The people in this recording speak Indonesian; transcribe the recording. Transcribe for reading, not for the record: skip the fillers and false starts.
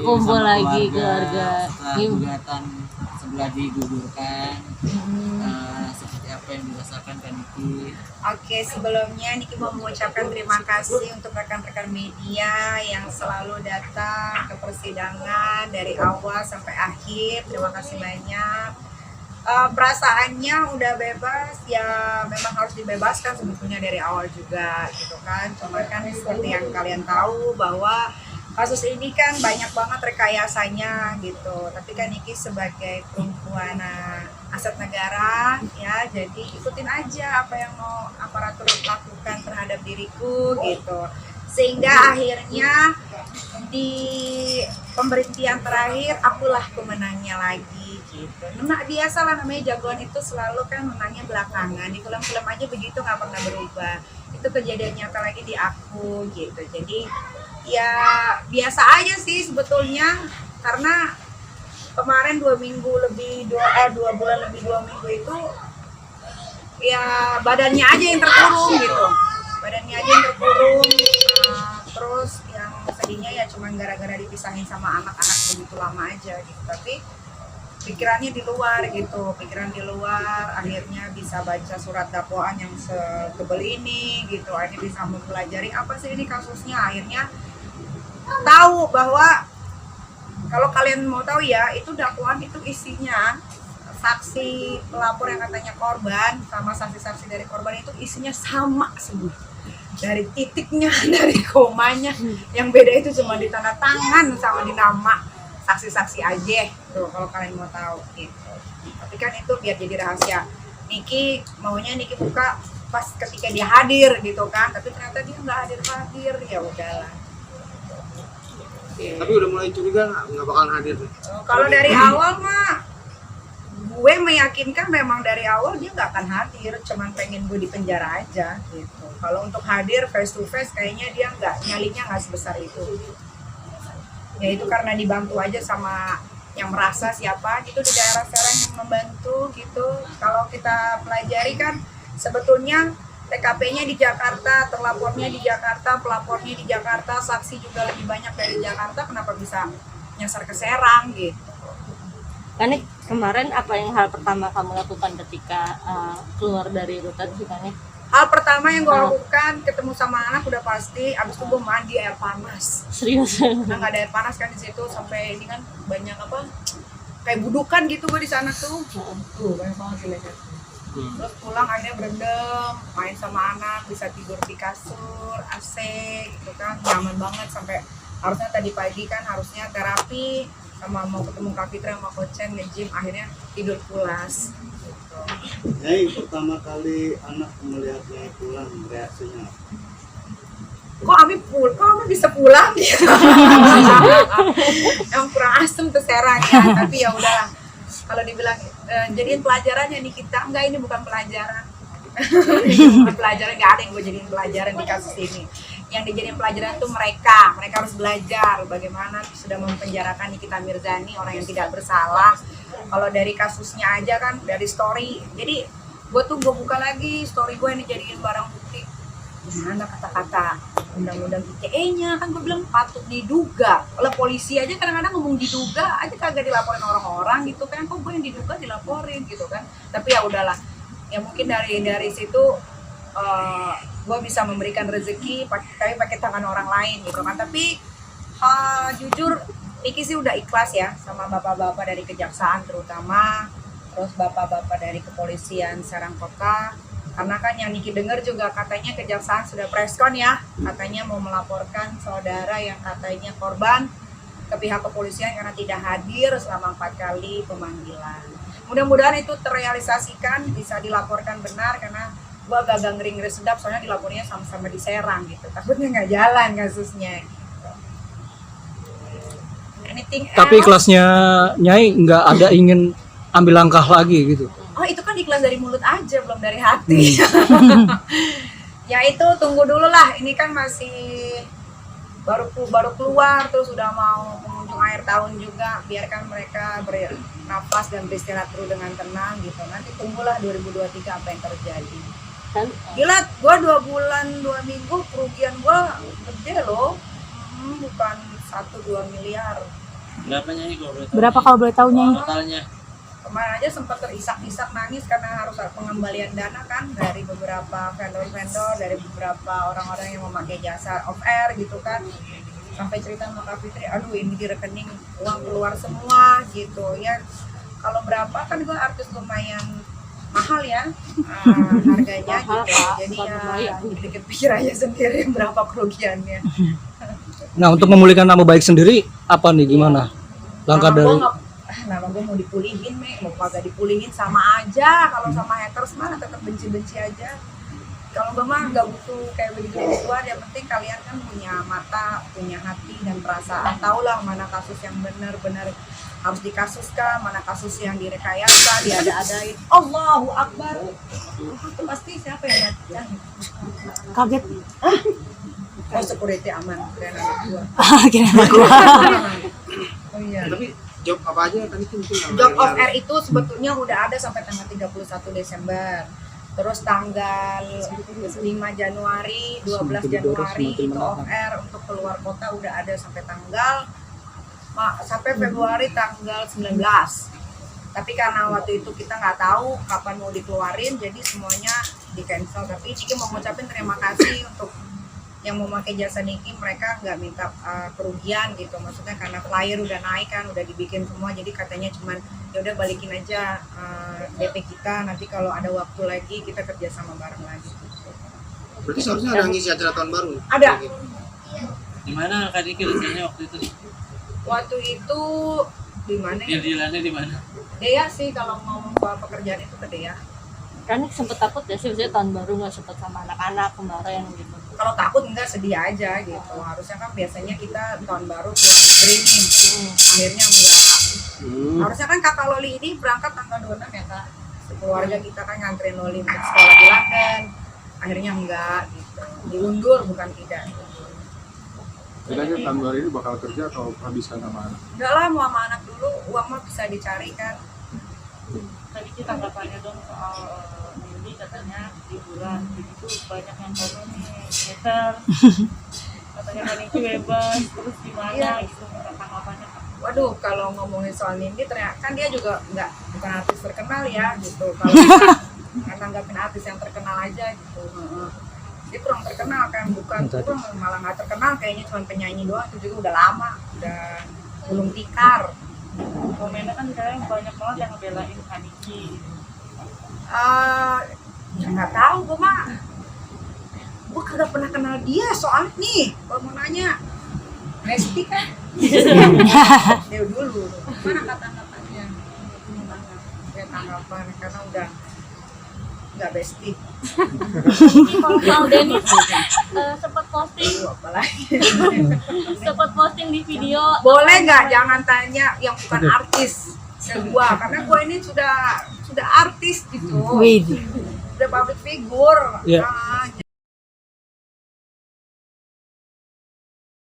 kumpul bersama lagi keluarga. setelah gugatan sebelah digugurkan. Seperti apa yang dirasakan kan Niki? Oke, sebelumnya Niki mau mengucapkan terima kasih untuk rekan-rekan media yang selalu datang ke persidangan dari awal sampai akhir. Terima kasih banyak. Perasaannya udah bebas ya, memang harus dibebaskan sebetulnya dari awal juga gitu kan. Cuma kan seperti yang kalian tahu bahwa kasus ini kan banyak banget rekayasanya gitu. Tapi kan Niki sebagai perempuan aset negara ya, jadi ikutin aja apa yang mau aparatur lakukan terhadap diriku gitu. Sehingga akhirnya di pemberhentian terakhir akulah pemenangnya lagi gitu. Nah biasalah, namanya jagoan itu selalu kan menangnya belakangan. Di film-film aja begitu, nggak pernah berubah. Itu kejadian nyata lagi di aku gitu. Jadi ya biasa aja sih sebetulnya, karena kemarin 2 bulan lebih 2 minggu itu ya badannya aja yang terkurung gitu, terus yang sedihnya ya cuma gara-gara dipisahin sama anak-anak begitu lama aja gitu. Tapi pikiran di luar, akhirnya bisa baca surat dakwaan yang setebal ini gitu, akhirnya bisa mempelajari apa sih ini kasusnya, akhirnya tahu bahwa kalau kalian mau tahu ya, itu dakwaan itu isinya saksi pelapor yang katanya korban sama saksi-saksi dari korban itu isinya sama semua, dari titiknya, dari komanya, yang beda itu cuma di tanda tangan sama di nama saksi-saksi aja tuh kalau kalian mau tahu gitu. Tapi kan itu biar jadi rahasia. Niki maunya Niki buka pas ketika dia hadir gitu kan, tapi ternyata dia nggak hadir, ya udahlah. Tapi udah mulai curiga nggak bakalan hadir nih? Kalau dari awal mah gue meyakinkan memang dari awal dia nggak akan hadir, cuman pengen gue di penjara aja gitu. Kalau untuk hadir face to face kayaknya dia nyalinya nggak sebesar itu. Ya itu karena dibantu aja sama yang merasa siapa gitu di daerah Serang yang membantu gitu. Kalau kita pelajari kan sebetulnya TKP-nya di Jakarta, terlapornya di Jakarta, pelapornya di Jakarta, saksi juga lebih banyak dari Jakarta, kenapa bisa nyasar ke Serang gitu. Kanik, kemarin apa yang hal pertama kamu lakukan ketika keluar dari rutan sih Kanik? Hal pertama yang gue lakukan, ketemu sama anak udah pasti, abis itu gue mandi air panas. Serius? Karena nggak ada air panas kan di situ, sampai ini kan banyak kayak budukan gitu gue di sana tuh. Tuh banyak banget sih lihat. Terus pulang akhirnya berendam, main sama anak, bisa tidur di kasur, AC gitu kan, nyaman banget. Sampai harusnya tadi pagi kan harusnya terapi, sama mau ketemu Kak Fitra sama Kochen nge-gym, akhirnya tidur pulas gitu. Nyai, pertama kali anak melihat Nyai pulang, reaksinya apa? Kok Ami bisa pulang ya? Emang kurang asem tuh Serangnya, tapi ya udahlah. Kalau dibilang jadiin pelajarannya nih kita, enggak, ini bukan pelajaran. Bukan pelajaran, nggak ada yang gue jadiin pelajaran di kasus ini. Yang dijadiin pelajaran tuh mereka harus belajar bagaimana sudah mempenjarakan Nikita Mirzani, orang yang tidak bersalah. Kalau dari kasusnya aja kan, dari story, jadi gue buka lagi story gue yang dijadiin barang bukti. Gimana kata-kata undang-undang ITE-nya, kan gue bilang patut diduga. Oleh polisi aja kadang-kadang ngomong diduga aja kagak dilaporin orang-orang gitu kan, kok gue yang diduga dilaporin gitu kan. Tapi ya udahlah, ya mungkin dari situ gue bisa memberikan rezeki tapi pakai tangan orang lain gitu kan. Tapi jujur Niki sih udah ikhlas ya sama bapak-bapak dari kejaksaan terutama, terus bapak-bapak dari kepolisian Serang Kota. Karena kan yang Niki dengar juga katanya kejaksaan sudah preskon ya, katanya mau melaporkan saudara yang katanya korban ke pihak kepolisian karena tidak hadir selama 4 kali pemanggilan. Mudah-mudahan itu terrealisasikan, bisa dilaporkan benar, karena gua agak ngeri-ngeri sedap soalnya dilapornya sama-sama di Serang gitu. Takutnya nggak jalan kasusnya gitu. Tapi kelasnya Nyai nggak ada ingin ambil langkah lagi gitu? Oh itu kan ikhlas dari mulut aja, belum dari hati. Ya itu tunggu dulu lah, ini kan masih baru keluar, terus udah mau pengunjung akhir tahun juga, biarkan mereka bernafas dan beristirahat dulu dengan tenang gitu. Nanti tunggulah 2023 apa yang terjadi. Gila, gue 2 bulan 2 minggu kerugian gue gede loh, bukan 1-2 miliar. Berapa Nyai kalau boleh tahu? Berapa kalau boleh tahu Nyai? Totalnya. Kemarin aja sempat terisak-isak nangis karena harus ada pengembalian dana kan dari beberapa vendor-vendor, dari beberapa orang-orang yang memakai jasa off air gitu kan. Sampai cerita sama Kak Fitri, aduh ini di rekening uang keluar semua gitu ya. Kalau berapa kan gue artis lumayan mahal ya harganya Mahal, gitu. Pak. Jadi ya Lumayan. dikit pikir aja sendiri berapa kerugiannya. Nah, untuk memulihkan nama baik sendiri apa nih, gimana langkah dari Nama gue mau dipulihin, mau kagak dipulihin sama aja. Kalau sama haters mana tetap benci-benci aja. Kalau gue mah gak butuh kayak begitu-begituan. Yang penting kalian kan punya mata, punya hati dan perasaan. Tahulah mana kasus yang benar-benar harus dikasuskan, mana kasus yang direkayasa, diada-adain. Allahu Akbar. Itu pasti siapa yang lihat? Kaget. Oh, security aman. Keren anak gue. Kira aku. Oh iya. Tapi job apa aja tadi itu mungkin yang Job off yang- air itu sebetulnya udah ada sampai tanggal 31 Desember. Terus tanggal 5 Januari, 12 Januari itu off air untuk keluar kota udah ada sampai sampai Februari tanggal 19. Tapi karena waktu itu kita nggak tahu kapan mau dikeluarin, jadi semuanya di cancel. Tapi Niki mau ngucapin terima kasih untuk yang mau pakai jasa Niki, mereka nggak minta kerugian gitu, maksudnya karena flyer udah naik kan, udah dibikin semua, jadi katanya cuman ya udah balikin aja DP kita, nanti kalau ada waktu lagi kita kerja sama bareng lagi. Berarti seharusnya ada ngisi acara tahun baru. Ada. Gimana Kak Diki rasanya waktu itu? Waktu itu di mana ya? Deal-dealannya di mana? Dea sih kalau ngomong soal pekerjaan itu ke Dea. Kan sempet takut ya sih, maksudnya tahun baru nggak sempet sama anak-anak kemarin gitu. Kalau takut enggak, sedih aja gitu. Harusnya kan biasanya kita tahun baru keluar negeri nih. Akhirnya enggak. Harusnya kan kakak Loli ini berangkat tanggal 26 ya kak. Keluarga kita kan nganterin Loli untuk sekolah di London. Akhirnya enggak gitu. Diundur bukan tidak. Bedanya tahun baru ini bakal kerja atau habiskan sama anak? Enggak lah, mau sama anak dulu, uang mah bisa dicari kan. Tadi kita tanggapannya dong soal ini katanya liburan itu banyak yang komen nih hater katanya kan itu bebas terus gimana Iya. itu tanggapannya. Waduh, kalau ngomongin soal Nindi ternyata kan dia juga bukan artis terkenal ya gitu. Kalau kita nanggapin artis yang terkenal aja gitu. Dia kurang terkenal kan, bukan kurang, malah nggak terkenal, kayaknya cuma penyanyi doang, itu juga udah lama, udah belum tikar. Komennya kan kayaknya banyak banget yang ngebelain Kaniki. Nggak tahu gue mah, gue kagak pernah kenal dia soalnya nih. Kalau mau nanya Resti kan dia dulu mana kata-katanya ya, tanggapan karena udah nggak bestie. Kalau Kak Dennis sempat posting Apalagi sempat posting di video. boleh nggak jangan tanya yang bukan artis ke gua, karena gua ini sudah artis gitu, Wih. udah public figure. Iya. Nah,